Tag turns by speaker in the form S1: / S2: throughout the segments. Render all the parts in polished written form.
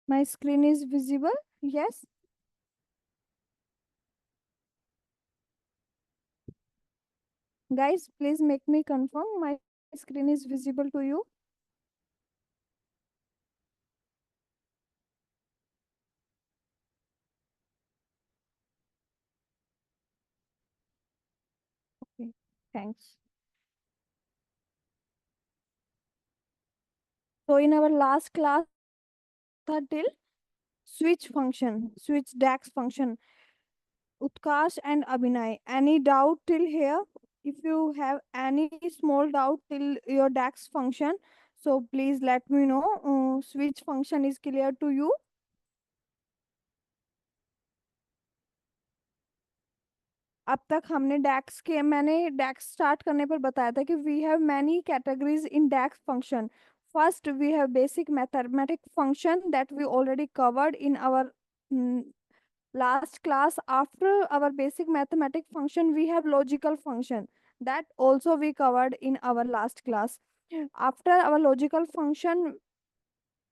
S1: My screen is visible. Yes. Guys, please make me confirm my screen is visible to you. Okay. Thanks. So in our last class till switch DAX function, Utkarsh and Abhinay. Any doubt till here? If you have any small doubt till your DAX function, so please let me know. Switch function is clear to you. अब तक हमने मैंने डैक्स start करने पर बताया था कि we have many categories in DAX function. First we have basic mathematic function that we already covered in our last class. After our basic mathematic function we have logical function that also we covered in our last class. After our logical function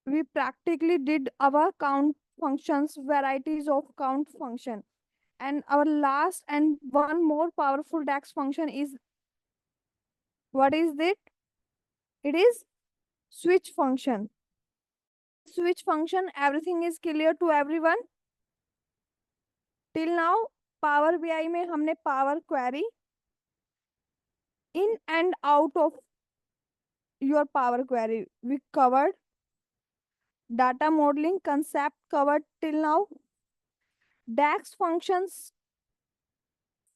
S1: we practically did our count functions, varieties of count function, and our last and one more powerful DAX function is, what is it? It is switch function. Switch function, everything is clear to everyone till now? Power BI में हमने power query, in and out of your power query we covered, data modeling concept covered till now, DAX functions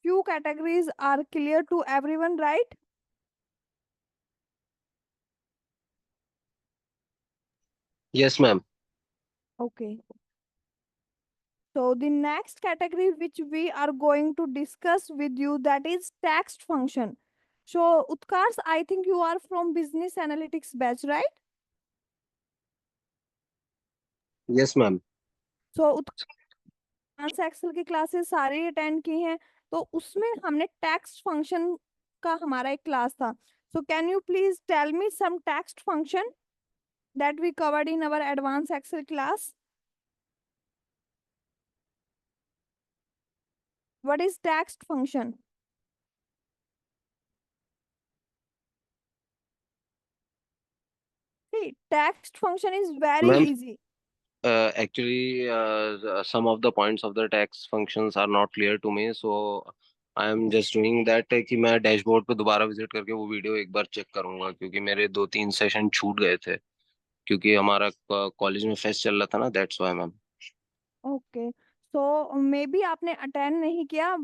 S1: few categories are clear to everyone, right?
S2: Yes, ma'am.
S1: Okay. So the next category which we are going to discuss with you, that is text function. So Utkarsh, I think you are from business analytics batch, right?
S2: Yes, ma'am.
S1: So advance Excel की classes सारी attend की हैं, तो उसमें हमने text function का हमारा एक क्लास था. So can you please tell me some text function that we covered in our advance Excel class? What is text function? See, text function is very
S2: Ma'am,
S1: easy.
S2: actually, some of the points of the tax functions are not clear to me, so I am just doing that कि मैं dashboard पे दोबारा visit करके वो video एक बार check करूंगा, क्योंकि मेरे 2-3 सेशन छूट गए थे क्योंकि हमारा कॉलेज में फेस्ट चल रहा था ना, that's why ma'am.
S1: Okay. So may be आपने अटेंड नहीं किया,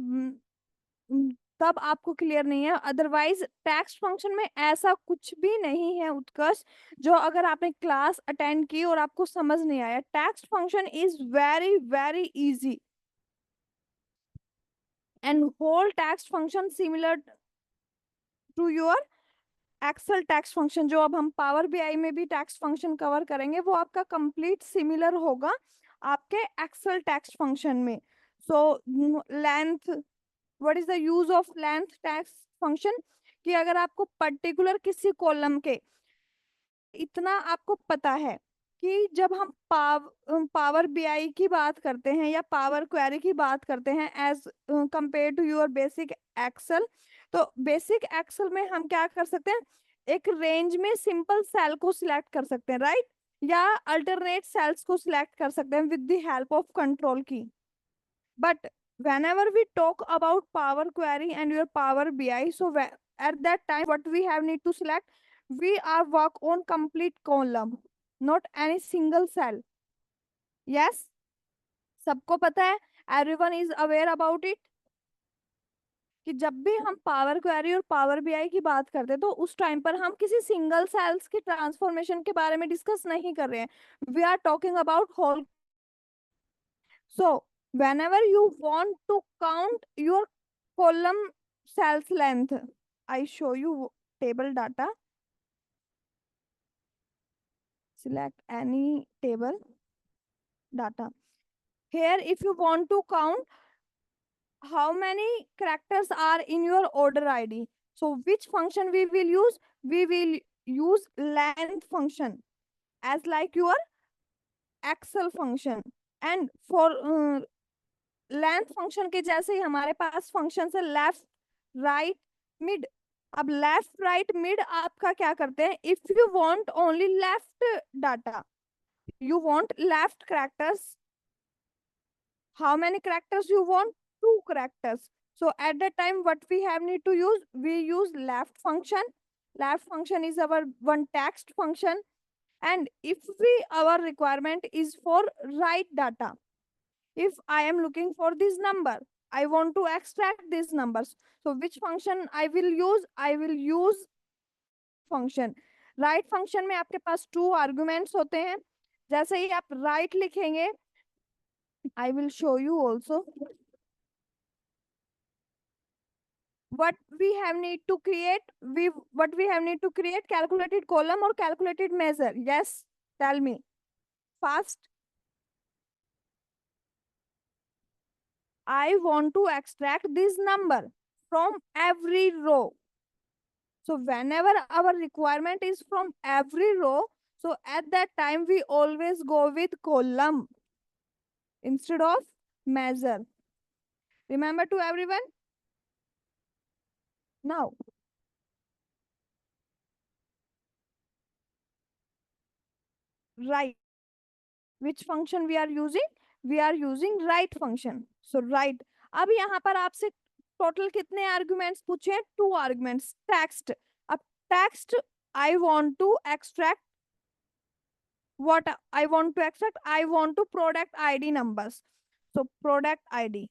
S1: तब आपको क्लियर नहीं है. अदरवाइज टेक्स्ट फंक्शन में ऐसा कुछ भी नहीं है उत्कर्ष, जो अगर आपने क्लास अटेंड की और आपको समझ नहीं आया. Text function is very very easy and whole text function similar to your Excel text function. जो अब हम पावर बीआई में भी टेक्स्ट फंक्शन कवर करेंगे वो आपका कंप्लीट सिमिलर होगा आपके एक्सेल टेक्स्ट फंक्शन में. So length, what is the use of length text function? कि अगर आपको पर्टिकुलर किसी कॉलम के इतना आपको पता है कि जब हम पावर बीआई की बात करते हैं या पावर क्वेरी की बात करते हैं as compare to your basic Excel, तो बेसिक एक्सेल में हम क्या कर सकते हैं? एक रेंज में सिंपल सेल को सिलेक्ट कर सकते हैं, राइट? या अल्टरनेट सेल्स को सिलेक्ट कर सकते हैं with the help of control की. But whenever we talk about Power Query and your Power BI, so at that time, what we have need to select, we are work on complete column, not any single cell. Yes, सबको पता है. Everyone is aware about it. कि जब भी हम power query और power BI की बात करते हैं तो उस टाइम पर हम किसी सिंगल सेल्स की ट्रांसफॉर्मेशन के बारे में डिस्कस नहीं कर रहे हैं. We are talking about whole. So whenever you want to count your column cells length, I show you table data. Select any table data. Here, if you want to count how many characters are in your order ID, so which function we will use? We will use length function as like your Excel function and for length function के जैसे ही हमारे पास function है left right mid. अब left right mid आपका क्या करते हैं, if you want only left data, you want left characters, how many characters you want, 2 characters. So at that time what we have need to use, we use left function. Left function is our one text function. And if we, our requirement is for right data, if I am looking for this number, I want to extract these numbers, so which function I will use, I will use function. Right function में आपके पास 2 arguments होते हैं। जैसे ही आप right लिखेंगे, I will show you also what we have need to create, what we have need to create, calculated column or calculated measure, yes, tell me fast। I want to extract this number from every row. So whenever our requirement is from every row, so at that time we always go with column instead of measure. Remember to everyone? Now, right. Which function we are using? We are using right function. So right. अब यहाँ पर आपसे total कितने arguments पूछे? 2 arguments. Text, अब text I want to extract what I want to extract, I want to product ID numbers. So product ID.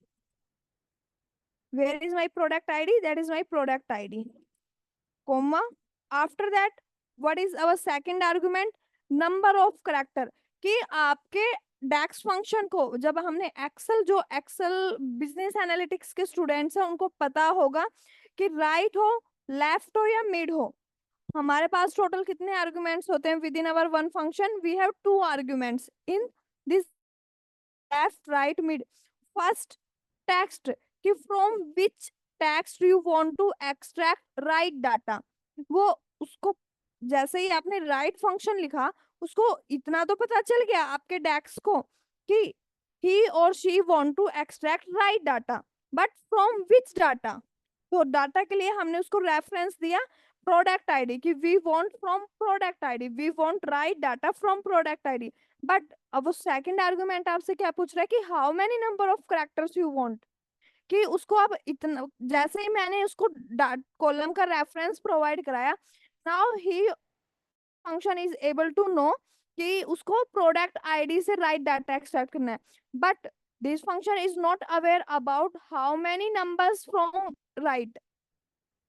S1: Where is my product ID? That is my product ID. Comma. After that, what is our second argument? Number of character. कि आपके डेक्स function को जब हमने Excel, जो Excel business analytics के students हैं उनको पता होगा कि राइट हो, लेफ्ट हो या मिड हो। हमारे पास टोटल कितने आर्गुमेंट्स होते हैं with in our one function? We have 2 arguments in this left right mid. First text, कि from which text you want to extract right data. वो उसको जैसे ही आपने राइट फंक्शन लिखा, उसको इतना तो पता चल गया आपके डेक्स को कि he or she want to extract right data, but from which data? तो डाटा के लिए हमने उसको रेफरेंस दिया प्रोडक्ट आईडी, कि we want from product ID, we want right data from product ID. But अब वो सेकंड आर्गुमेंट आपसे क्या पूछ रहा है कि how many number of characters you want, कि उसको अब इतना, जैसे ही मैंने उसको कॉलम का रेफरेंस प्रोवाइड कराया, नाउ ही function is able to know कि उसको प्रोडक्ट आईडी से राइट डाटा एक्सट्रैक्ट करना है। But this function is not aware about how many numbers from right.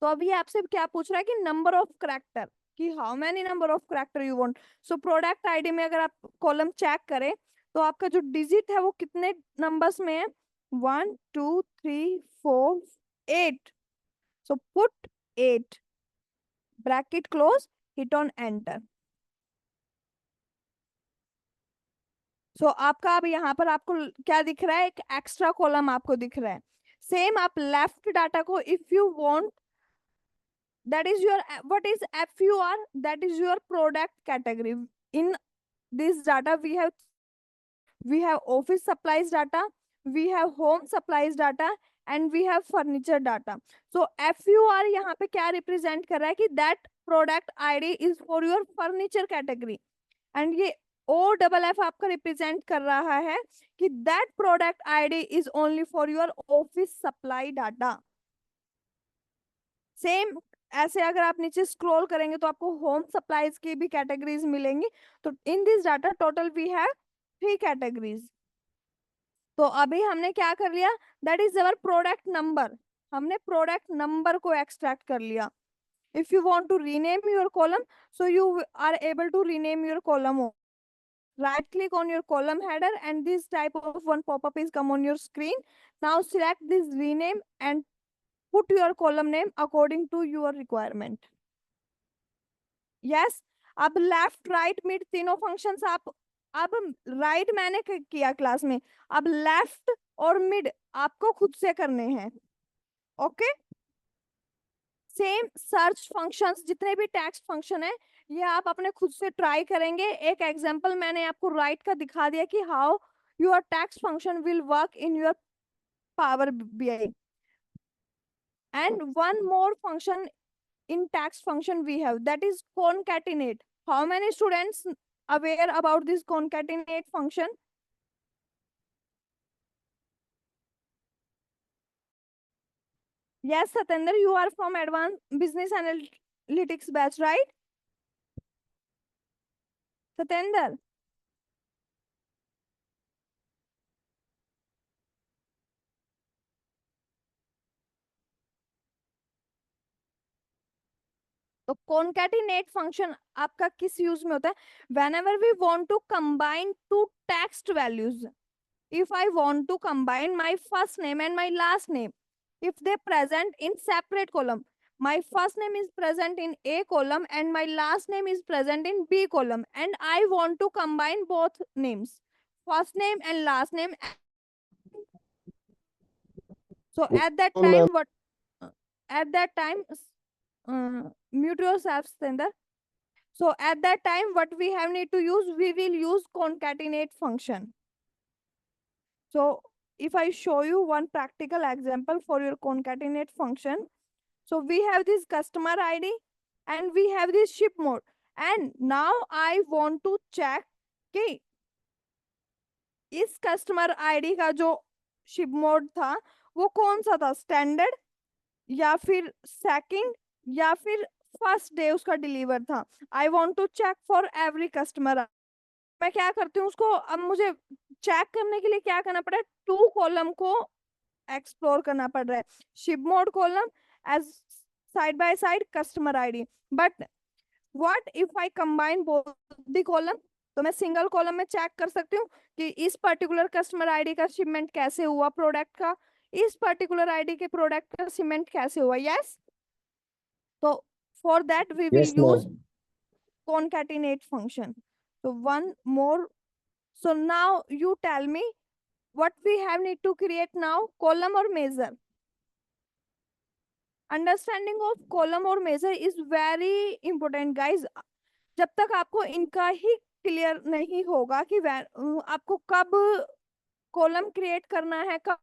S1: तो अभी आपसे क्या पूछ रहा है कि नंबर ऑफ कैरेक्टर, कि how many number of character you want. So product ID में अगर आप कॉलम चेक करें तो आपका जो डिजिट है वो कितने नंबर्स में है? 1 2 3 4 8। So put 8 bracket close, hit on enter. So आपका अब यहाँ पर आपको क्या दिख रहा है? एक एक्स्ट्रा कॉलम आपको दिख रहा है। सेम आप लेफ्ट डाटा को, if you want, that is your, what is FUR? That is your product category. In this data we have office supplies data, we have home supplies data, and we have furniture data. So FUR यहाँ पे क्या represent कर रहा है कि that product ID is for your furniture category, and ये OFF आपका represent कर रहा है कि that product ID is only for your office supply data. Same ऐसे अगर आप नीचे स्क्रॉल करेंगे तो आपको होम सप्लाईज की भी कैटेगरीज मिलेंगी। तो in this data total we have 3 categories. तो अभी हमने क्या कर लिया? That is our product number. हमने प्रोडक्ट नंबर को एक्सट्रैक्ट कर लिया। If you want to rename your column, so you are able to rename your column. Right click on your column header and this type of one pop-up is come on your screen. Now select this rename and put your column name according to your requirement. Yes, अब left right mid तीनों functions आप, अब right मैंने किया class में, अब left और mid आपको खुद से करने हैं। ओके, सेम सर्च फंक्शंस, जितने भी टेक्स्ट फंक्शन है ये आप अपने खुद से ट्राई करेंगे। एक एग्जांपल मैंने आपको राइट का दिखा दिया कि how your text function will work in your power BI. And one more function in text function we have, that is concatenate. How many students aware about this concatenate function? Yes, Satendra, you are from advanced business analytics batch, right? Satendra, तो concatenate function आपका किस use में होता है? Whenever we want to combine two text values, if I want to combine my first name and my last name, if they present in separate column, my first name is present in A column and my last name is present in B column, and I want to combine both names, first name and last name. So at that time, what at that time, mute yourself, Stender. So at that time, what we have need to use, we will use concatenate function. So if I show you one practical example for your concatenate function, so we have this customer ID and we have this ship mode. And now I want to check कि इस customer ID का जो ship mode था वो कौन सा था, standard या फिर सेकंड या फिर फर्स्ट डे उसका डिलीवर था। I want to check for every customer. मैं क्या करती हूँ उसको, अब मुझे चेक करने के लिए क्या करना पड़ा है, टू कॉलम को एक्सप्लोर करना पड़ रहा है, ship mode column as side by side customer ID. But what if I combine both the column, तो मैं सिंगल कॉलम में चेक कर सकती हूँ कि इस पर्टिकुलर कस्टमर आईडी का शिपमेंट कैसे हुआ प्रोडक्ट का, इस पर्टिकुलर आईडी के प्रोडक्ट का शिपमेंट कैसे हुआ। यस, तो for that we will use concatenate function. So one more. So now you tell me what we have need to create now, column or measure. Understanding of column or measure is very important, guys. जब तक आपको इनका ही clear नहीं होगा कि आपको कब column create करना है, कब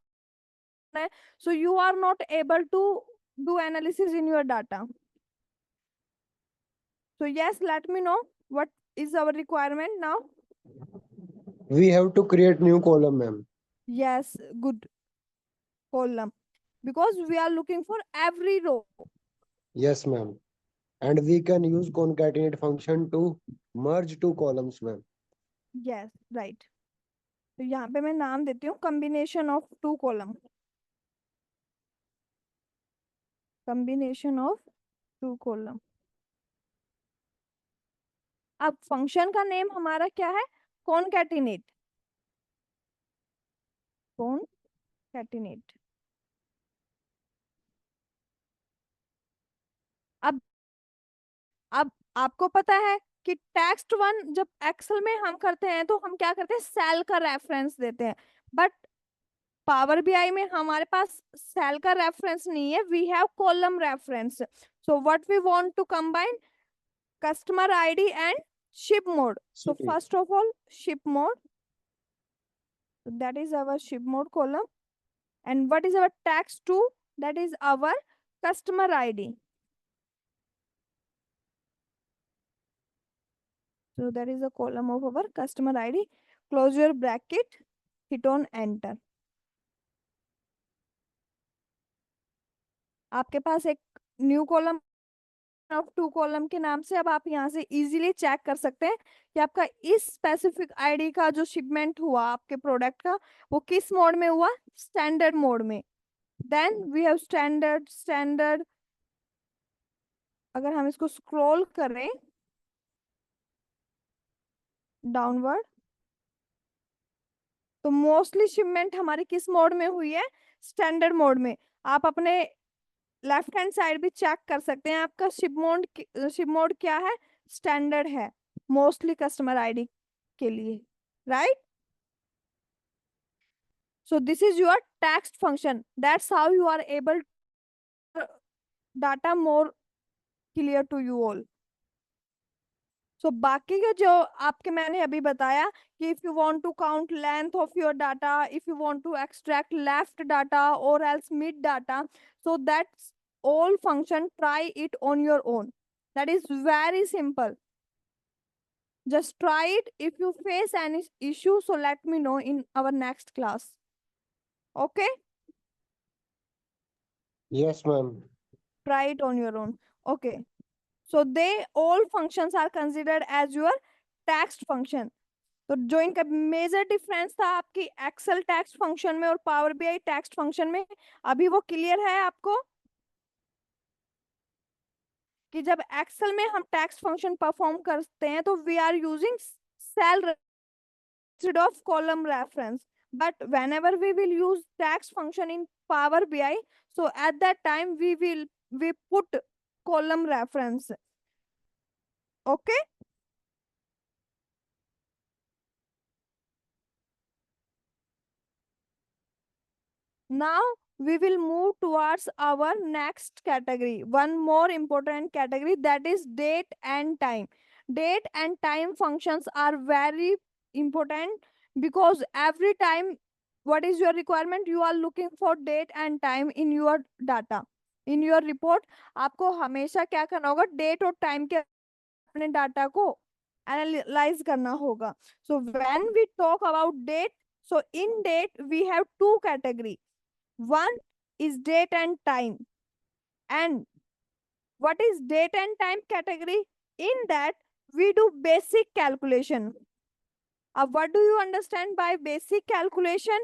S1: करना है, so you are not able to do analysis in your data. So yes, let me know what is our requirement now.
S3: We have to create new column, ma'am.
S1: Yes, good, column, because we are looking for every row.
S3: Yes, ma'am. And we can use concatenate function to merge two columns, ma'am.
S1: Yes, right. तो यहाँ पे मैं नाम देती हूँ combination of two column. Combination of two column. अब function का name हमारा क्या है, concatenate. Concatenate. अब आपको पता है कि टेक्स्ट वन जब एक्सेल में हम करते हैं तो हम क्या करते हैं, सेल का रेफरेंस देते हैं। बट पावर बीआई में हमारे पास सेल का रेफरेंस नहीं है, we have column reference. So what we want to combine, customer ID and ship mode. So first of all ship mode, that is our ship mode column, and what is our text 2, that is our customer ID. So that is the column of our customer ID. Close your bracket, hit on enter. आपके पास एक new column of two column के नाम से अब आप यहाँ से इजीली चेक कर सकते हैं कि आपका इस स्पेसिफिक आईडी का जो शिपमेंट हुआ आपके प्रोडक्ट का वो किस मोड में हुआ, स्टैंडर्ड मोड में। Then we have standard. अगर हम इसको स्क्रॉल करें डाउनवर्ड तो मोस्टली शिपमेंट हमारी किस मोड में हुई है, स्टैंडर्ड मोड में। आप अपने लेफ्ट हैंड साइड भी चेक कर सकते हैं, आपका शिप मोड क्या है, स्टैंडर्ड है मोस्टली कस्टमर आईडी के लिए, right. So this is your text function, that's how you are able data more clear to you all. So बाकी के जो आपके मैंने अभी बताया कि if you want to count length of your data, if you want to extract left data or else mid data, so that's all function, try it on your own. That is very simple. Just try it. If you face any issue, so let me know in our next class. Okay?
S3: Yes, ma'am.
S1: Try it on your own. Okay. So they all functions are considered as your text function. तो जो इनका major difference था आपकी Excel text function में और power BI text function में, अभी वो क्लियर है आपको कि जब एक्सेल में हम टेक्स्ट फंक्शन परफॉर्म करते हैं तो we are using cell instead of column reference, but whenever we will use text function in Power BI, so at that time we put column reference. Okay. Now we will move towards our next category, one more important category, that is date and time. Date and time functions are very important because every time what is your requirement, you are looking for date and time in your data, in your report. आपको हमेशा क्या करना होगा, date और time के अपने data को analyse करना होगा. So when we talk about date, so in date we have two category. One is date and time. And what is date and time category? In that we do basic calculation. What do you understand by basic calculation?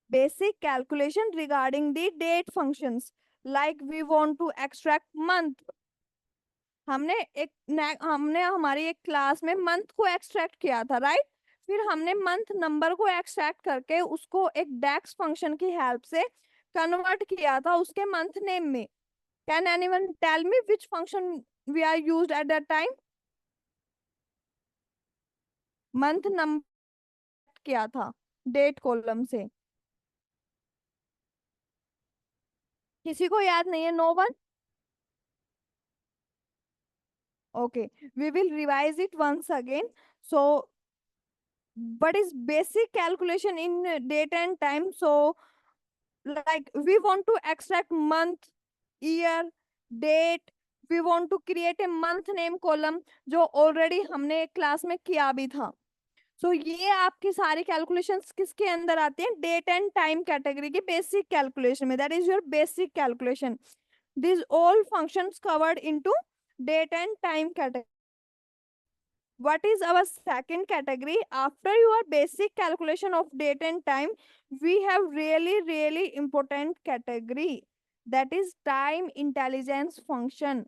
S1: Basic calculation regarding the date functions. Like we want to extract month. हमने हमारी एक class में month को extract किया था, right? फिर हमने month number को एक्सट्रैक्ट करके उसको एक डेक्स फंक्शन की हेल्प से कन्वर्ट किया था उसके मंथ नेम में. Can anyone tell me which function we are used at that time? Month number किया था डेट कॉलम से. किसी को याद नहीं है? No one? Okay, we will revise it once again. So what is basic calculation in date and time? So like we want to extract month, year, date, we want to create a month name column जो already हमने class में किया भी था. So ये आपकी सारी calculations किसके अंदर आती हैं? Date and time category की basic calculation में. That is your basic calculation. These all functions covered into date and time category. What is our second category? After your basic calculation of date and time, we have really important category, that is time intelligence function.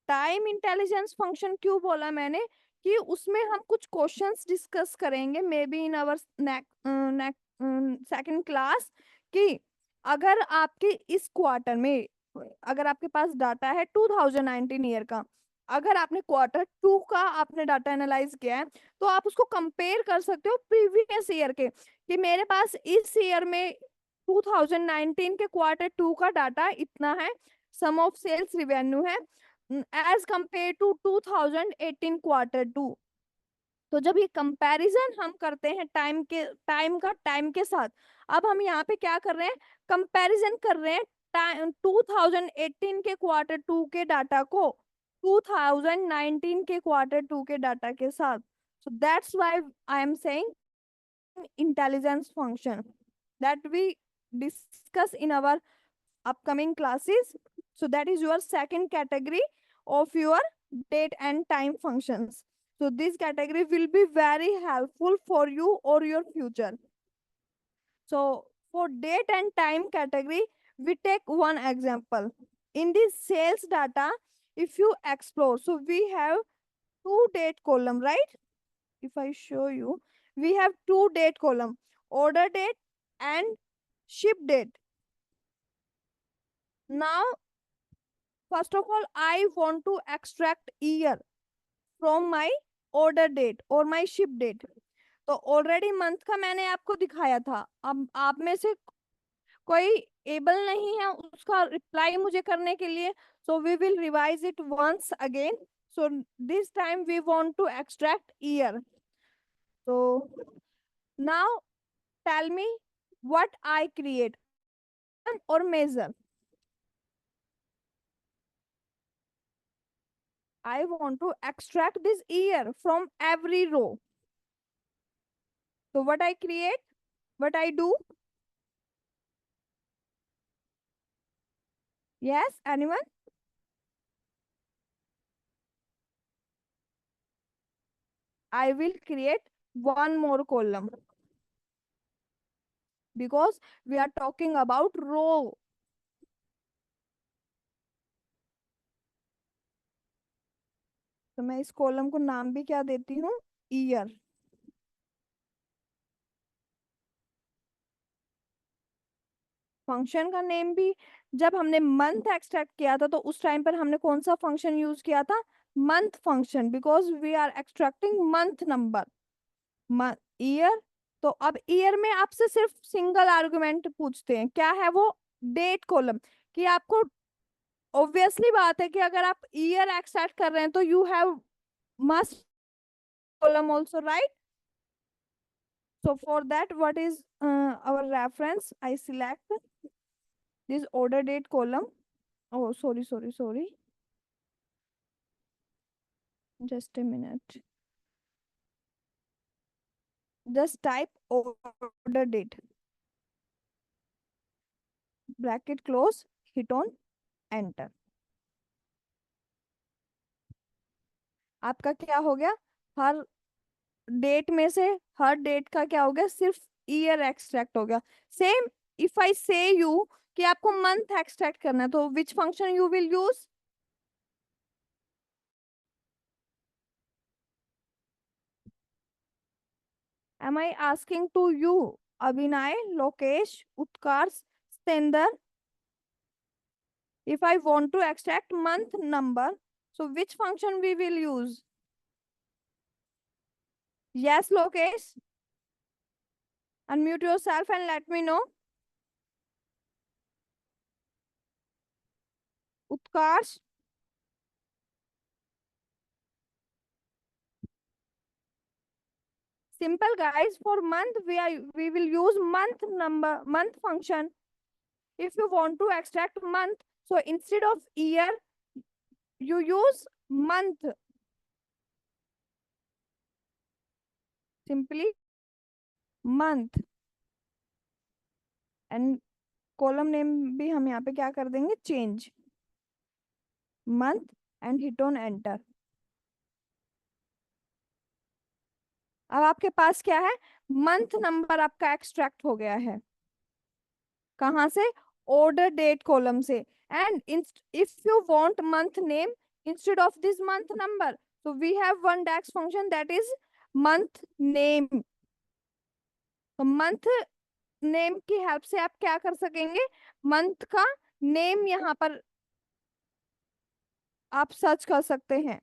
S1: Time intelligence function क्यों बोला मैंने कि उसमें हम कुछ questions discuss करेंगे maybe in our second class, कि अगर आपके इस क्वार्टर में अगर आपके पास डाटा है 2019 ईयर का, अगर आपने क्वार्टर 2 का आपने डाटा एनालाइज किया है तो आप उसको कंपेयर कर सकते हो प्रीवियस ईयर के, कि मेरे पास इस ईयर में 2019 के क्वार्टर 2 का डाटा इतना है, सम ऑफ सेल्स रिवेन्यू है एज कंपेयर टू 2018 क्वार्टर 2. तो जब ये कंपैरिजन हम करते हैं टाइम के साथ, अब हम यहाँ पे क्या कर रहे हैं, कंपैरिजन कर रहे हैं 2018 के क्वार्टर 2 के डाटा को 2019 के क्वार्टर 2 के डाटा के साथ. सो that's why I am saying intelligence function that we discuss in our upcoming classes. So that is your second category of your date and time functions. So this category will be very helpful for you or your future. So for date and time category, we take one example. In this sales data, if you explore, so we have two date column, right? If I show you, we have two date column, order date and ship date. Now, first of all, I want to extract year from my order date or my ship date. तो already month का मैंने आपको दिखाया था. अब आप में से कोई एबल नहीं है उसका रिप्लाई मुझे करने के लिए, so we will revise it once again. So this time we want to extract year. so now tell me what I create or measure. I want to extract this year from every row. So what I create, what I do? Yes, anyone? I will create one more column because we are talking about row. तो मैं इस column को नाम भी क्या देती हूँ? Year. Function का नेम भी, जब हमने मंथ एक्सट्रैक्ट किया था तो उस टाइम पर हमने कौन सा फंक्शन यूज किया था? Month function, because we are extracting month number year. तो अब ईयर में आपसे सिर्फ सिंगल आर्गुमेंट पूछते हैं, क्या है वो? Date column. कि आपको ऑब्वियसली बात है कि अगर आप ईयर एक्सट्रैक्ट कर रहे हैं तो you have must column also, right? So for that, what is our reference? I select this order date column. Oh, sorry. Just a minute. Just type order date. Bracket close, hit on enter. आपका क्या हो गया? हर date में से हर date का क्या हो गया? सिर्फ ईयर एक्सट्रैक्ट हो गया. सेम इफ आई से यू कि आपको मंथ एक्सट्रैक्ट करना है, तो which function you will use? Am I asking to you, Abhinay, Lokesh, Utkarsh, Stender? If I want to extract month number, so which function we will use? Yes, Lokesh. Unmute yourself and let me know. Utkarsh. Simple guys, for month we will use month function. If you want to extract month, so instead of year, you use month. Simply month. And column name भी हम यहाँ पे क्या कर देंगे? Change month and hit on enter. अब आपके पास क्या है? मंथ नंबर आपका एक्सट्रैक्ट हो गया है. कहाँ से? ऑर्डर डेट कॉलम से. And if you want month name instead of this month number, so we have one DAX function that is month name. तो मंथ नेम की हेल्प से आप क्या कर सकेंगे? मंथ का नेम यहाँ पर आप सर्च कर सकते हैं,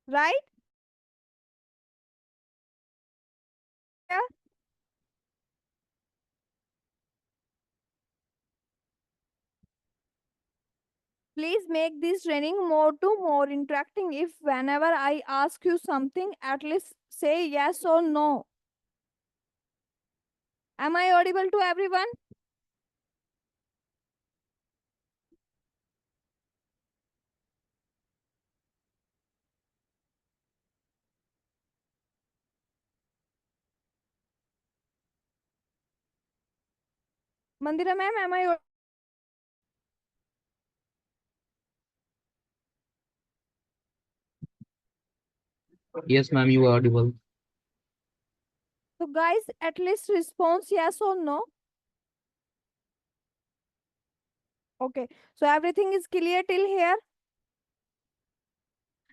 S1: right? Please make this training more interacting. If whenever I ask you something, at least say yes or no. Am I audible to everyone? Mandira ma'am, am I
S4: Yes, ma'am, you are audible.
S1: so guys, at least response yes or no. Okay, so everything is clear till here.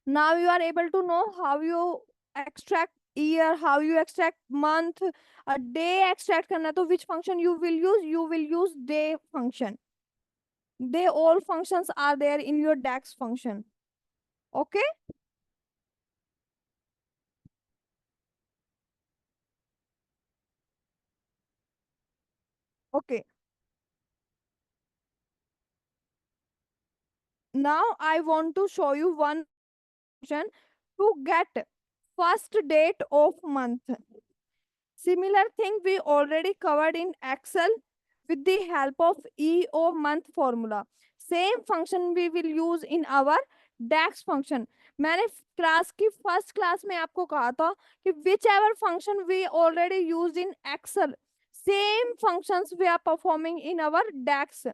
S1: Now you are able to know how you extract year, how you extract month, a day extract करना, तो which function you will use? You will use day function. They all functions are there in your DAX function. Okay. Okay. Now I want to show you one function to get first date of month. Similar thing we already covered in Excel with the help of EO month formula. Same function we will use in our DAX function. मैंने class की first class में आपको कहा था कि whichever function we already use in Excel same functions we are performing in our DAX.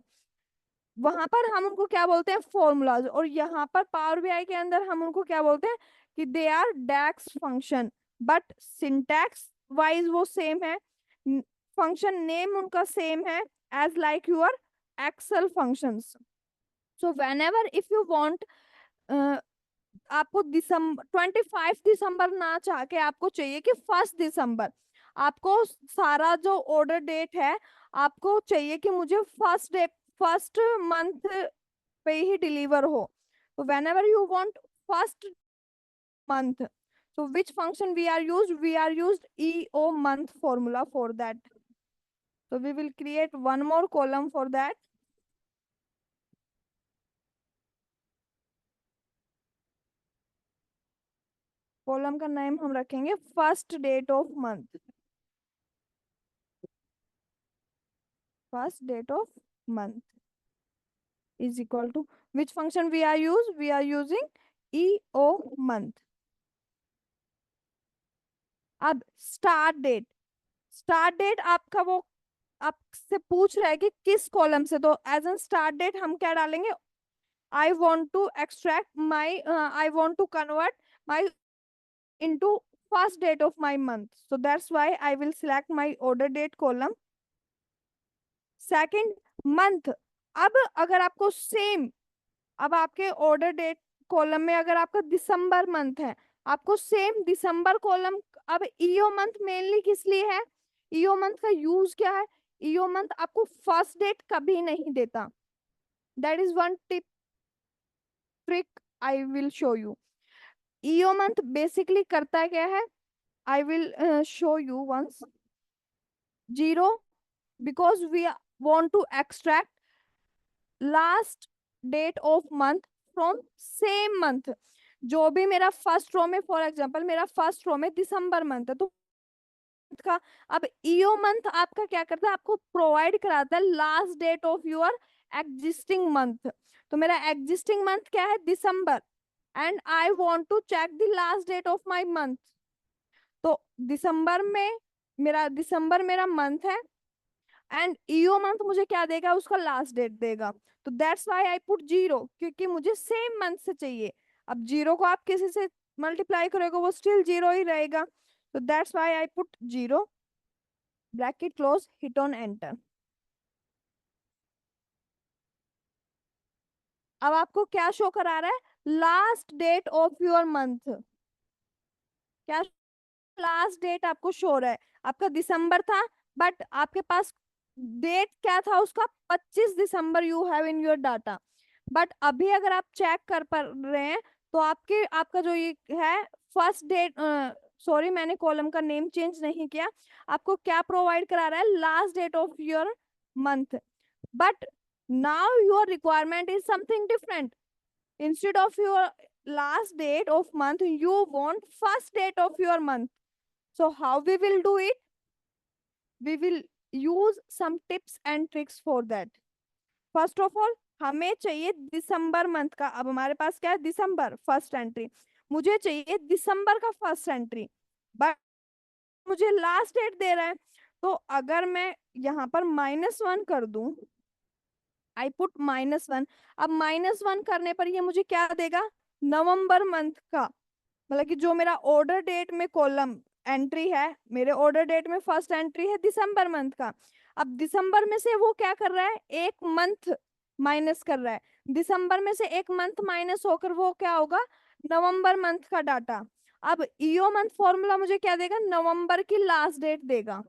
S1: वहां पर हम उनको क्या बोलते हैं फॉर्मूलाज, और यहाँ पर पावर बीआई के अंदर हम उनको क्या बोलते हैं कि they are DAX function, but syntax wise वो सेम है, फंक्शन नेम उनका सेम है as like your Excel functions. So whenever if you want, आपको दिसंबर 25 दिसंबर ना चाह के आपको चाहिए कि 1 दिसंबर, आपको सारा जो ऑर्डर डेट है आपको चाहिए कि मुझे फर्स्ट मंथ पे ही डिलीवर हो. तो when ever you want first month, so which function we are used EO month formula for that. So we will create one more column for that. Column का नाम हम रखेंगे first date of month. First date of month is equal to which function we are using EO month. अब start date आपका वो आपसे पूछ रहा है कि किस कॉलम से, तो एज एन स्टार्ट डेट हम क्या डालेंगे, I want to extract my I want to convert my into first date of my month, so that's why I will select my order date column. Second, month. अब अगर आपको same, अब आपके order date column में अगर आपका दिसंबर month है, आपको सेम दिसंबर कॉलम. अब ईओ मंथ मेनली किस लिए है, ईओ मंथ का यूज क्या है, ईओ मंथ आपको फर्स्ट डेट कभी नहीं देता. That is one tip trick I will show you. EO month basically करता क्या है, I will show you once. 0 because we want to extract last date of month from same month. जो भी मेरा first row में, for example मेरा first row में दिसंबर month है, तो का अब EO मंथ आपका क्या करता है, आपको प्रोवाइड कराता है last date of your existing month. तो मेरा एग्जिस्टिंग मंथ क्या है, दिसंबर, and I want to check the last date of my month. तो दिसंबर मेरा मंथ है एंड EO मंथ मुझे क्या देगा, उसका लास्ट डेट देगा. तो दैट्स व्हाई आई पुट 0, क्योंकि मुझे सेम मंथ से चाहिए. अब 0 को आप किसी से मल्टीप्लाई करोगे वो स्टिल 0 ही रहेगा. तो that's why I put 0, bracket close, hit on enter. अब आपको क्या शो करा रहा है, last date of your month. क्या लास्ट डेट आपको शो रहा है, आपका दिसंबर था बट आपके पास डेट क्या था उसका, 25 December you have in your data. But अभी अगर आप चेक कर पा रहे हैं तो आपका जो ये है फर्स्ट डेट, सॉरी मैंने कॉलम का नेम चेंज नहीं किया, आपको क्या प्रोवाइड करा रहा है, last date of your month. But now your requirement is something different. Instead of your last date of month you want first date of your month. So how we will do it, we will use some tips and tricks for that. First of all हमें चाहिए दिसंबर month का. अब हमारे पास क्या है, दिसंबर first entry, मुझे चाहिए दिसंबर का फर्स्ट एंट्री, बट मुझे लास्ट डेट दे रहा है. तो अगर मैं यहाँ पर -1 कर दूं, आई पुट -1. अब -1 करने पर ये मुझे क्या देगा, नवंबर मंथ का, मतलब कि जो मेरा ऑर्डर डेट में कॉलम एंट्री है, मेरे ऑर्डर डेट में फर्स्ट एंट्री है दिसंबर मंथ का. अब दिसंबर में से वो क्या कर रहा है, एक मंथ माइनस कर रहा है. दिसंबर में से एक मंथ माइनस होकर वो क्या होगा, नवंबर मंथ का डाटा. अब EO मंथ फॉर्मूला मुझे क्या देगा, नवंबर की लास्ट डेट देगा.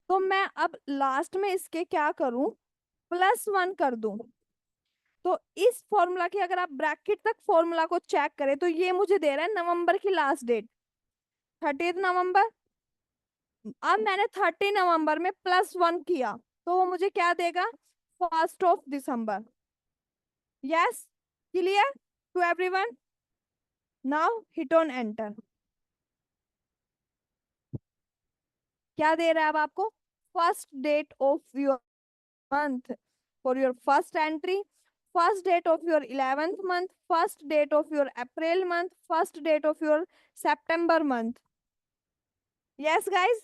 S1: तो मैं अब लास्ट में इसके क्या करूं, +1 कर दूं. तो इस फॉर्मूला की अगर आप ब्रैकेट तक फॉर्मूला को चेक करें तो ये मुझे दे रहा है नवंबर की लास्ट डेट 30 नवंबर. अब मैंने 30 नवंबर में +1 किया तो वो मुझे क्या देगा, 1st of December. Yes, clear to everyone? Now hit on enter. क्या दे रहा है अब आपको, first date of your month for your first entry, first date of your 11th month, first date of your April month, first date of your September month. Yes guys,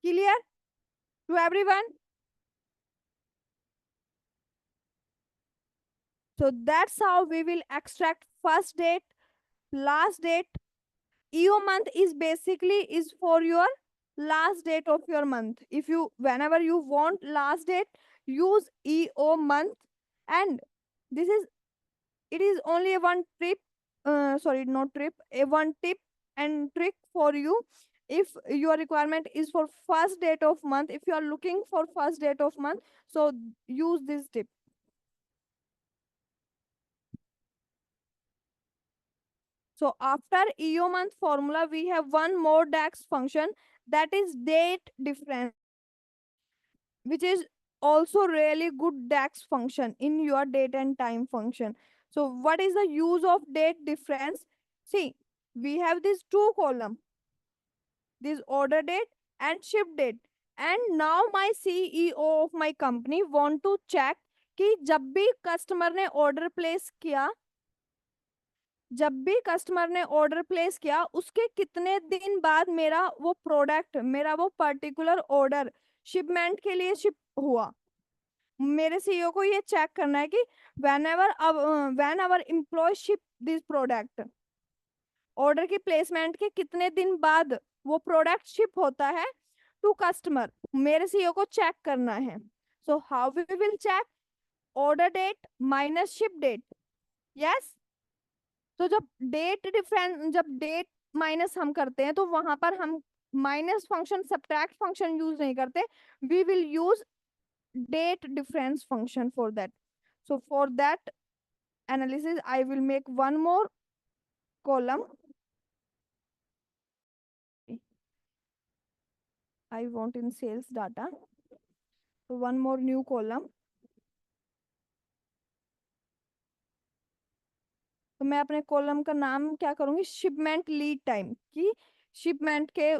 S1: clear to everyone? So that's how we will extract first date, last date. EO month is basically is for your last date of your month. If you, whenever you want last date, use EO month. And this is, it is only a one trip, sorry, not trip, a one tip and trick for you. If your requirement is for first date of month, if you are looking for first date of month, so use this tip. So after EO month formula, we have one more DAX function, that is date difference, which is also really good DAX function in your date and time function. So what is the use of date difference? See, we have these two column, this order date and ship date. And now my CEO of my company want to check कि जब भी customer ने order place किया, जब भी customer ने order place किया उसके कितने दिन बाद मेरा वो प्रोडक्ट, मेरा वो पर्टिकुलर ऑर्डर शिपमेंट के लिए शिप हुआ. मेरे सीईओ को ये चेक करना है कि when our employ ship this product, order की प्लेसमेंट के कितने दिन बाद वो प्रोडक्ट शिप होता है टू कस्टमर, मेरे सीईओ को चेक करना है. So how we will check, order date minus ship date. Yes, तो जब डेट डिफरेंस, जब डेट माइनस हम करते हैं तो वहां पर हम minus function, subtract function use नहीं करते, we will use date difference function for that. So for that analysis, I will make one more column. I want in sales data. So one more new column. तो मैं अपने column का नाम क्या करूंगी, shipment lead time, कि shipment के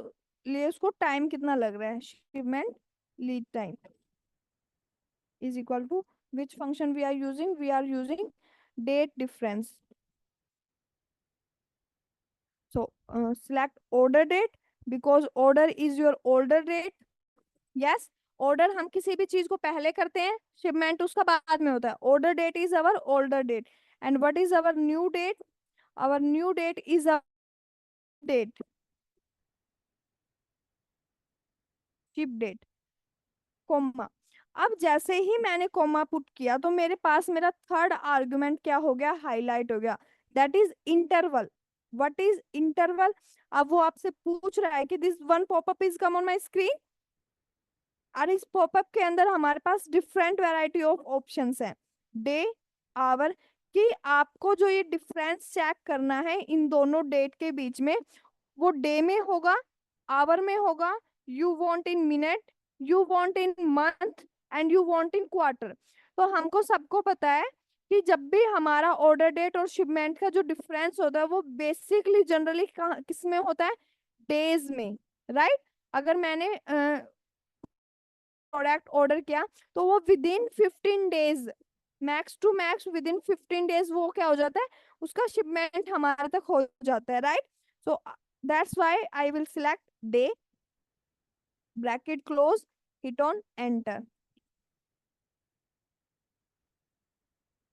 S1: लिए उसको टाइम कितना लग रहा है, shipment lead time is equal to which function we are using, we are using date difference. So select order date because order is your order date. Yes, order हम किसी भी चीज को पहले करते हैं, शिपमेंट उसका बाद में होता है. Order date is our order date. And what is our new date? Our new date is a date, ship date, comma. अब जैसे ही मैंने कोमा पुट किया तो मेरे पास मेरा थर्ड आर्गुमेंट क्या हो गया, हाईलाइट हो गया, that is interval. What is interval? अब वो आपसे पूछ रहा है कि this one popup is come on my screen. और इस पॉपअप के अंदर हमारे पास डिफरेंट वैरायटी ऑफ ऑप्शंस हैं, डे, आवर, कि आपको जो ये डिफरेंस चेक करना है इन दोनों डेट के बीच में, वो डे में होगा, आवर में होगा, you want in minute, you want in month and you want in quarter. तो हमको सबको पता है कि जब भी हमारा ऑर्डर डेट और शिपमेंट का जो डिफरेंस होता है वो बेसिकली जनरली किस में होता है, डेज में, राइट? अगर मैंने प्रोडक्ट ऑर्डर किया तो वो within 15 days, max to max within 15 days वो क्या हो जाता है, उसका शिपमेंट हमारे तक हो जाता है, right? So that's why I will select day, bracket close, hit on enter.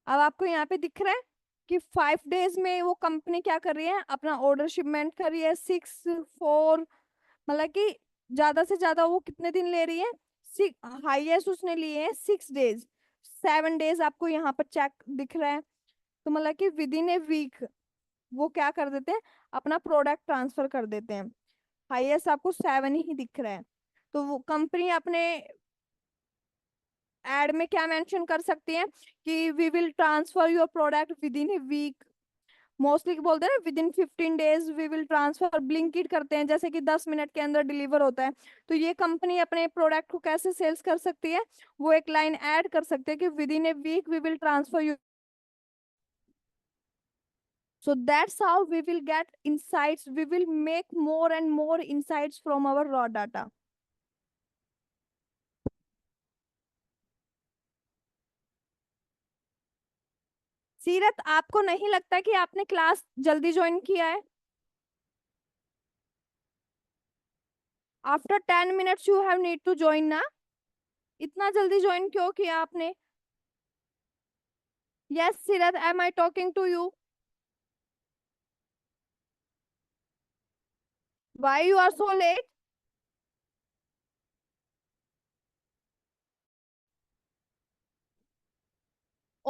S1: अब आपको यहाँ पे दिख रहा है कि 5 डेज में वो कंपनी क्या कर रही है, अपना ऑर्डर शिपमेंट कर रही है 6-4, मतलब कि ज्यादा से ज्यादा वो कितने दिन ले रही है, हाईएस्ट उसने लिए हैं 6 डेज, 7 डेज आपको यहाँ पर चेक दिख रहा है. तो मतलब कि विद इन ए वीक वो क्या कर देते हैं, अपना प्रोडक्ट ट्रांसफर कर देते हैं. हाईएस्ट आपको 7 ही दिख रहा है. तो वो कंपनी अपने एड में क्या मेंशन कर सकती है कि we will transfer your product within a week, mostly बोलते हैं ना within 15 days we will transfer, Blinkit करते हैं जैसे कि 10 मिनट के अंदर डिलीवर होता है। तो ये कंपनी अपने प्रोडक्ट को कैसे सेल्स कर सकती है, वो एक लाइन ऐड कर सकते हैं कि within a week we will transfer you. So that's how we will get insights. We will make more and more insights from our raw data. सीरत, आपको नहीं लगता कि आपने क्लास जल्दी ज्वाइन किया है? After 10 minutes you have need to join ना। इतना जल्दी ज्वाइन क्यों किया आपने? Yes Seerat, am I talking to you? Why you are so late?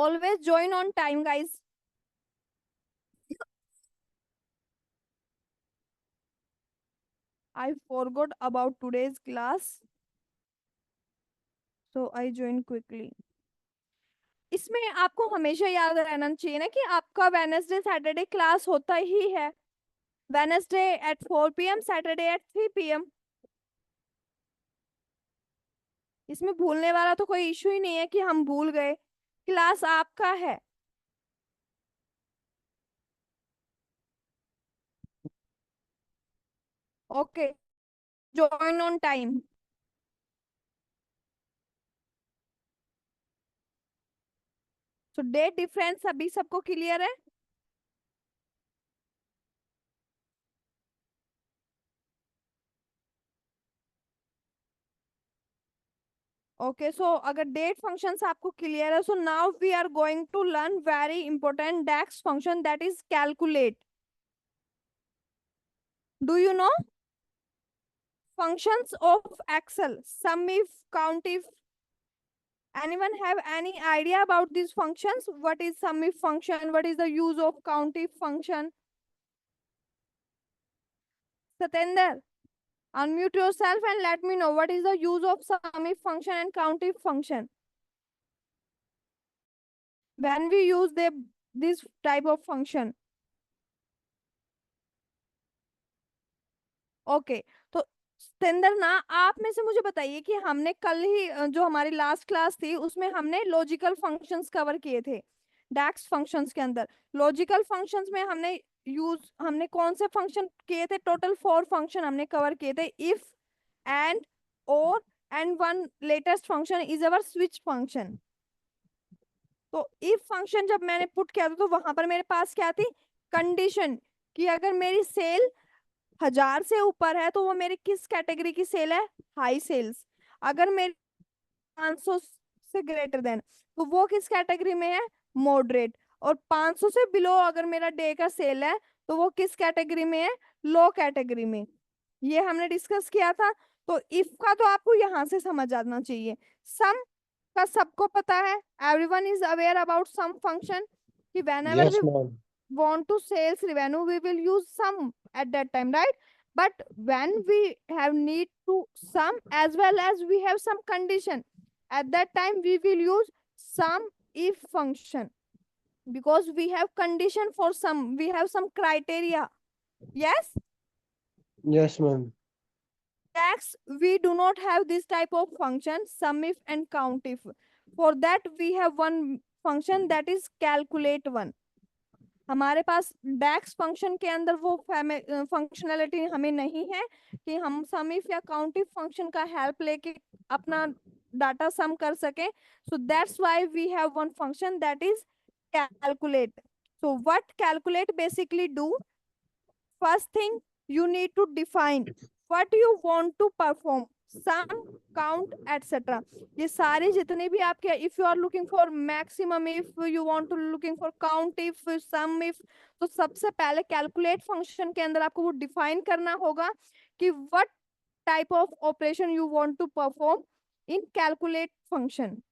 S1: Always join on time, guys. I forgot about today's class, so I joined quickly. इसमें आपको हमेशा याद रहना चाहिए ना कि आपका वेडनेसडे सैटरडे क्लास होता ही है। Wednesday at 4 PM, Saturday at 3 PM। इसमें भूलने वाला तो कोई इशू ही नहीं है कि हम भूल गए, क्लास आपका है। Okay, join on time. So date difference अभी सबको क्लियर है? ओके, सो अगर डेट फंक्शंस आपको क्लियर है, so now we are going to learn very important DAX function, that is calculate. Do you know functions of Excel? Sum if, count if. Anyone have any idea about these functions? What is sum if function? What is the use of count if function? Satender, unmute yourself and let me know what is the use of sum if function and count if function. When we use this type of function. Okay, तो सतेंद्र ना, आप में से मुझे बताइए कि हमने कल ही जो हमारी लास्ट क्लास थी उसमें हमने लॉजिकल फंक्शंस कवर किए थे। डैक्स फंक्शंस के अंदर लॉजिकल फंक्शंस में हमने कौन से फंक्शन किए थे? टोटल 4 फंक्शन हमने कवर किए थे, इफ, एंड, और, and one latest function is our switch function. तो इफ फंक्शन जब मैंने पुट किया था तो वहां पर मेरे पास क्या थी? कंडीशन, कि अगर मेरी सेल 1000 से ऊपर है तो वो मेरी किस कैटेगरी की सेल है? High sales. अगर मेरी 500 से ग्रेटर देन तो वो किस कैटेगरी में है? मॉडरेट। और 500 से बिलो अगर मेरा डे का सेल है तो वो किस कैटेगरी में है? लो कैटेगरी में। ये हमने डिस्कस किया था। तो इफ का तो आपको यहां से समझ आना चाहिए। सम का सबको पता है, everyone is aware about sum function, कि whenever
S3: Yes,
S1: we
S3: ma'am.
S1: want to sales revenue we will use sum at that time, right? But when we have need to sum as well as we have some condition, at that time we will use sum if function, because we have condition for sum, we have some criteria. Yes,
S3: Yes, ma'am.
S1: tax we do not have this type of function, sum if and count if. For that we have one function, that is calculate one. हमारे पास डैक्स function के अंदर वो functionality हमें नहीं है कि हम sum if या काउंट इफ फंक्शन का हेल्प लेके अपना डाटा सम कर सकें। So that's why we have one function, that is calculate. So what calculate basically do? First thing, you need to define what you want to perform, sum, count, etc. ये सारे जितने भी आपके, if you are looking for maximum, if you want to looking for count if, sum if, तो सबसे पहले calculate function के अंदर आपको वो डिफाइन करना होगा कि what type of operation you want to perform in calculate function.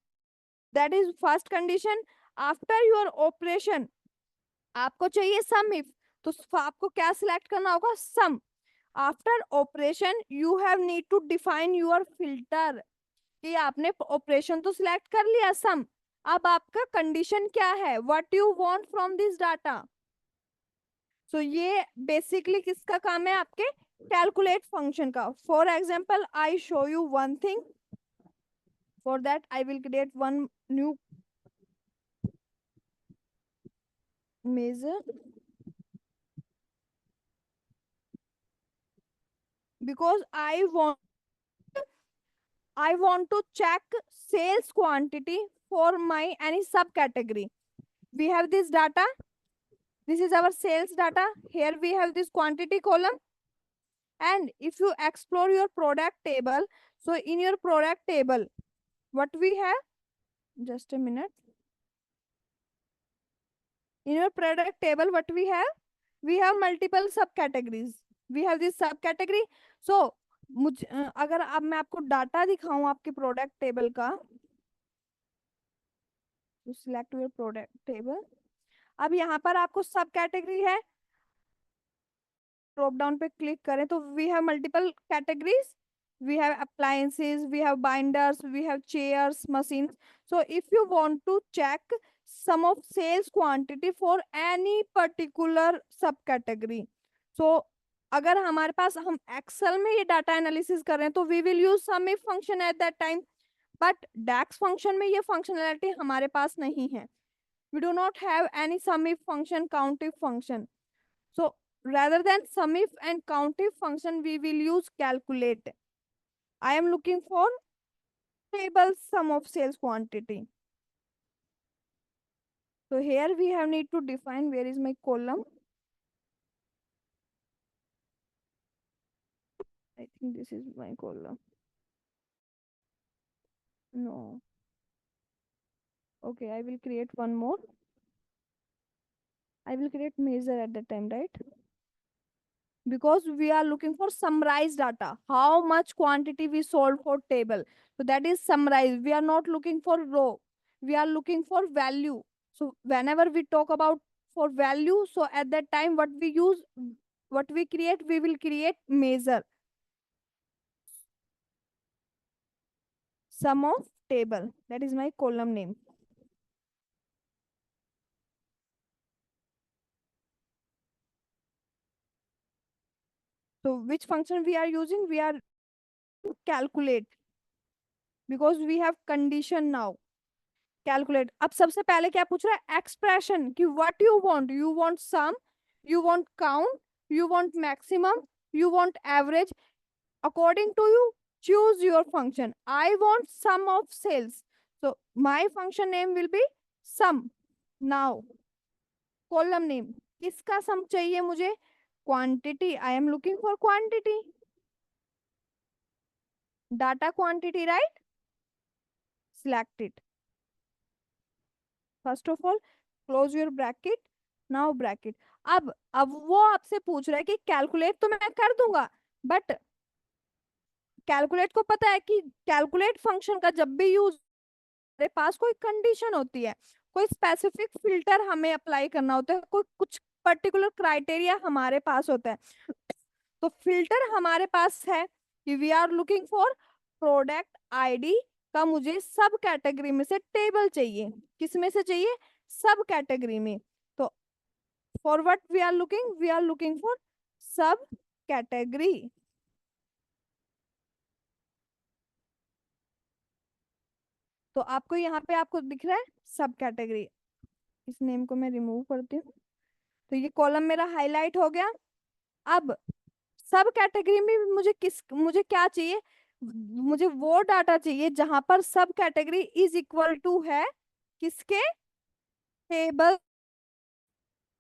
S1: That is first condition. After your operation आपको चाहिए सम इफ, तो आपको क्या सिलेक्ट करना होगा? Sum. After operation you have need to define your filter, कि आपने ऑपरेशन तो सिलेक्ट कर लिया सम, अब आपका कंडीशन क्या है? What you want from this data? So ये बेसिकली किसका काम है? आपके कैलकुलेट फंक्शन का. For example I show you one thing. For that I will create one new measure because I want to check sales quantity for my any subcategory. We have this data. This is our sales data. Here we have this quantity column. And if you explore your product table, so in your product table, what we have? Just a minute. In your product table, what we have? We have multiple subcategories. We have this subcategory. So अगर अब मैं आपको data दिखाऊं आपके product table का, तो select your product table. अब यहाँ पर आपको सब कैटेगरी है, ड्रॉप डाउन पे क्लिक करें तो we have multiple categories. we have appliances, we have binders, we have chairs, machines. So if you want to check sum of sales quantity for any particular subcategory, so अगर हमारे पास हम Excel में ये data analysis कर रहे हैं तो we will use sum if function at that time. But DAX function में ये फंक्शनैलिटी हमारे पास नहीं है. we do not have any sum if function, count if function. So rather than sum if and count if function, we will use calculate. I am looking for table sum of sales quantity. So here we have need to define where is my column. I think this is my column. No. Okay, I will create one more. I will create measure at the time, right? Because we are looking for summarized data, how much quantity we sold for table. So that is summarized. We are not looking for row. We are looking for value. So whenever we talk about for value, so at that time what we use, what we create, we will create measure. Sum of table. That is my column name. So which function we are using? We are calculate because we have condition now. Calculate. अब सबसे पहले क्या पूछ रहा है? Expression कि what you want sum, you want count, you want maximum, you want average. According to you, choose your function. I want sum of sales. So my function name will be sum. Now column name. किसका sum चाहिए मुझे? Quantity. I am looking for quantity. Data quantity, right? Select it. First of all, close your bracket. Now bracket. अब वो आपसे पूछ रहा है कि कैलकुलेट तो मैं कर दूंगा, बट कैलकुलेट को पता है कि कैलकुलेट फंक्शन का जब भी यूज हमारे पास कोई कंडीशन होती है, कोई स्पेसिफिक फिल्टर हमें अप्लाई करना होता है, कोई कुछ पर्टिकुलर क्राइटेरिया हमारे पास होता है. तो फिल्टर हमारे पास है कि we are looking for product ID का मुझे सब कैटेगरी में से टेबल चाहिए. किस में से चाहिए? सब कैटेगरी में. तो for what we are looking for subcategory. तो आपको यहाँ पे आपको दिख रहा है सब कैटेगरी. इस नेम को मैं रिमूव करती हूँ. तो ये कॉलम मेरा हाईलाइट हो गया. अब सब कैटेगरी में मुझे क्या चाहिए? मुझे वो डाटा चाहिए जहां पर सब कैटेगरी इज इक्वल टू है किसके? टेबल.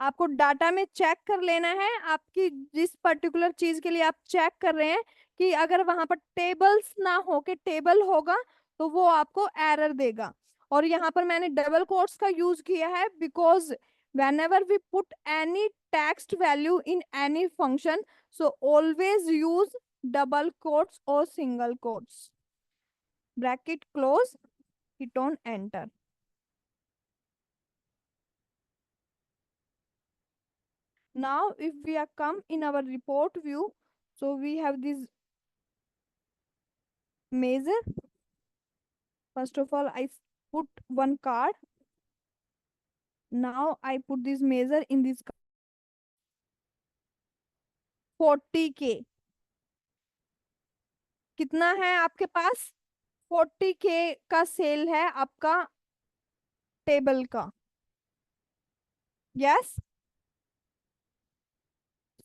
S1: आपको डाटा में चेक कर लेना है, आपकी जिस पर्टिकुलर चीज के लिए आप चेक कर रहे हैं कि अगर वहां पर टेबल्स ना हो के टेबल होगा तो वो आपको एरर देगा. और यहाँ पर मैंने डबल कोट्स का यूज किया है because whenever we put any text value in any function, so always use double quotes or single quotes. Bracket close, hit on enter. Now if we are come in our report view, so we have this measure. First of all, I put one card. Now I put this measure in this card. 40K कितना है आपके पास? 40K का cell है आपका table का। Yes,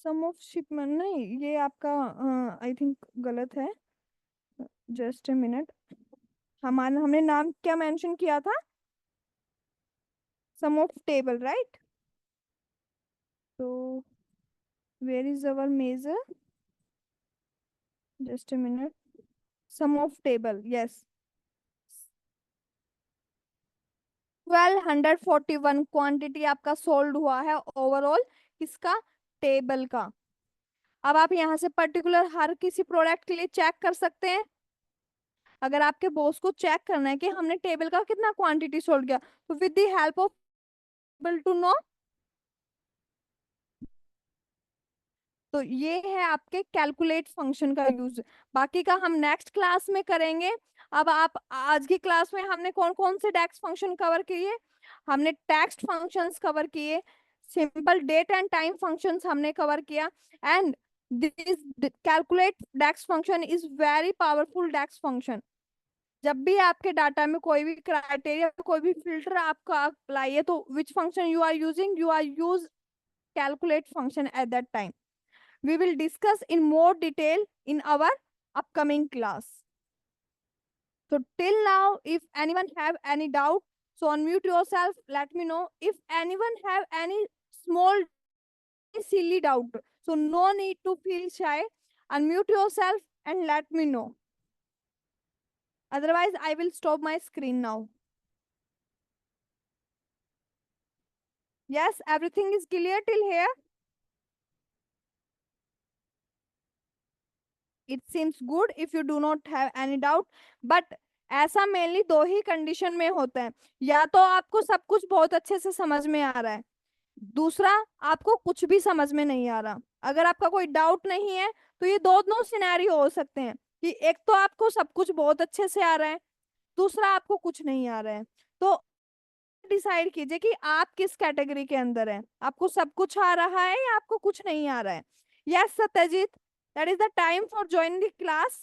S1: some of shipment नहीं, ये आपका आई थिंक गलत है। जस्ट ए मिनट, हमने नाम क्या मेंशन किया था? Sum of table, right? तो where is our measure? Just a minute, sum of table, yes 1241 quantity आपका सोल्ड हुआ है ओवरऑल किसका? टेबल का। अब आप यहाँ से पर्टिकुलर हर किसी प्रोडक्ट के लिए चेक कर सकते हैं। अगर आपके बॉस को चेक करना है कि हमने टेबल का कितना क्वांटिटी सोल्ड किया, तो with the help of table to know, तो ये है आपके कैलकुलेट फंक्शन का यूज। बाकी का हम नेक्स्ट क्लास में करेंगे। अब आप आज की क्लास में हमने कौन कौन से डेक्स फंक्शन कवर किए? हमने टेक्स्ट फंक्शंस कवर किए, simple date and time functions हमने कवर किया, and this calculate DAX function is very powerful DAX function. जब भी आपके डाटा में कोई भी क्राइटेरिया, कोई भी फिल्टर आपका अप्लाई है, तो which function you are using? You are use calculate function at that time. We will discuss in more detail in our upcoming class. So till now, if anyone have any doubt, so unmute yourself, let me know. If anyone have any small silly doubt, so no need to feel shy, unmute yourself and let me know. Otherwise, I will stop my screen now. Yes, everything is clear till here. It seems good if you do not have any doubt, but ऐसा mainly दो ही condition में होता है, या तो आपको सब कुछ बहुत अच्छे से समझ में आ रहा है, दूसरा आपको कुछ भी समझ में नहीं आ रहा। अगर आपका कोई डाउट नहीं है तो ये दोनों सिनेरियो हो सकते हैं कि एक तो आपको सब कुछ बहुत अच्छे से आ रहा है, दूसरा आपको कुछ नहीं आ रहा है। तो डिसाइड कीजिए कि आप किस कैटेगरी के अंदर है, आपको सब कुछ आ रहा है या आपको कुछ नहीं आ रहा है। Yes Satyajit, that is the time for joining the class.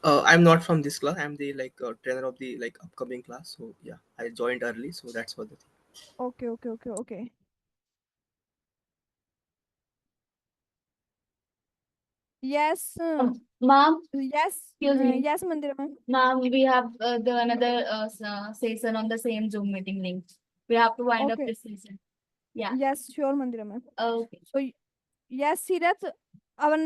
S5: I'm not from this class. I'm the trainer of the upcoming class. So yeah, I joined early, so that's what the thing.
S1: Okay. Yes,
S6: Ma'am,
S1: yes,
S6: excuse me.
S1: yes, Mandira ma'am.
S6: Ma'am, we have the another session on the same Zoom meeting link. We have to wind up
S1: Okay.
S6: this session. Yeah.
S1: Yes, sure, Mandira ma'am.
S6: Okay.
S1: So, yes, Sirat, our